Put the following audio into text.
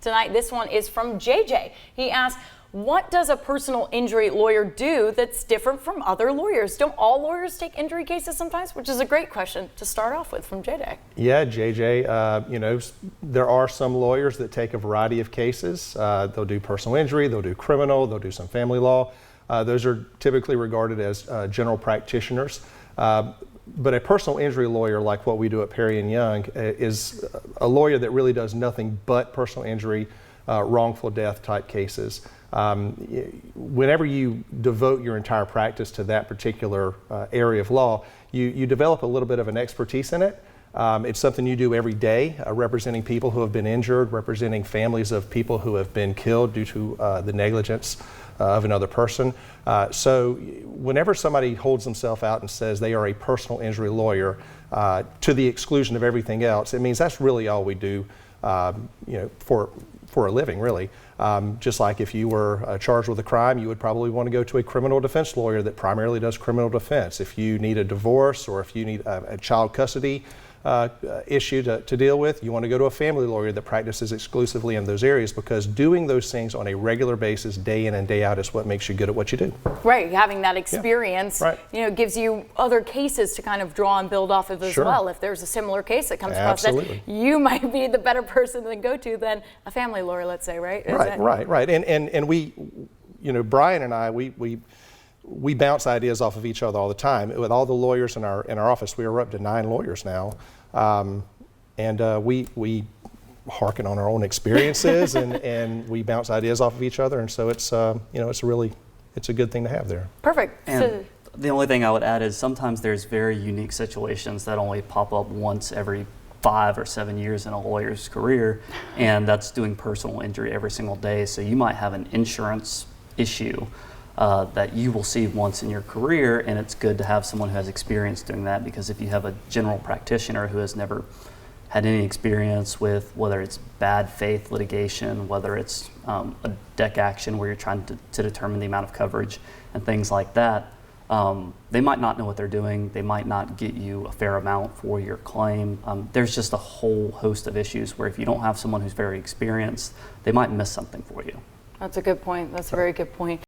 tonight. This one is from JJ. He asks, what does a personal injury lawyer do that's different from other lawyers? Don't all lawyers take injury cases sometimes? Which is a great question to start off with from JJ. Yeah, JJ, there are some lawyers that take a variety of cases. They'll do personal injury, they'll do criminal, they'll do some family law. Those are typically regarded as general practitioners. But a personal injury lawyer, like what we do at Perry & Young, is a lawyer that really does nothing but personal injury, wrongful death type cases. Whenever you devote your entire practice to that particular area of law, you develop a little bit of an expertise in it. It's something you do every day, representing people who have been injured, representing families of people who have been killed due to the negligence of another person. So whenever somebody holds themselves out and says they are a personal injury lawyer to the exclusion of everything else, it means that's really all we do for a living, really. Just like if you were charged with a crime, you would probably want to go to a criminal defense lawyer that primarily does criminal defense. If you need a divorce or if you need a child custody issue to deal with, you want to go to a family lawyer that practices exclusively in those areas, because doing those things on a regular basis, day in and day out, is what makes you good at what you do. Right, having that experience, yeah, right, gives you other cases to kind of draw and build off of as well. If there's a similar case that comes across that you might be the better person to go to than a family lawyer, let's say, right? Right. And we, Brian and I, we bounce ideas off of each other all the time. With all the lawyers in our office, we are up to 9 lawyers now, and we hearken on our own experiences and we bounce ideas off of each other, and so it's it's a good thing to have there. Perfect. And the only thing I would add is sometimes there's very unique situations that only pop up once every 5 or 7 years in a lawyer's career, and that's doing personal injury every single day. So you might have an insurance issue that you will see once in your career, and it's good to have someone who has experience doing that, because if you have a general practitioner who has never had any experience with whether it's bad faith litigation, whether it's a DEC action where you're trying to determine the amount of coverage and things like that, they might not know what they're doing. They might not get you a fair amount for your claim. There's just a whole host of issues where if you don't have someone who's very experienced, they might miss something for you. That's a good point. That's a very good point.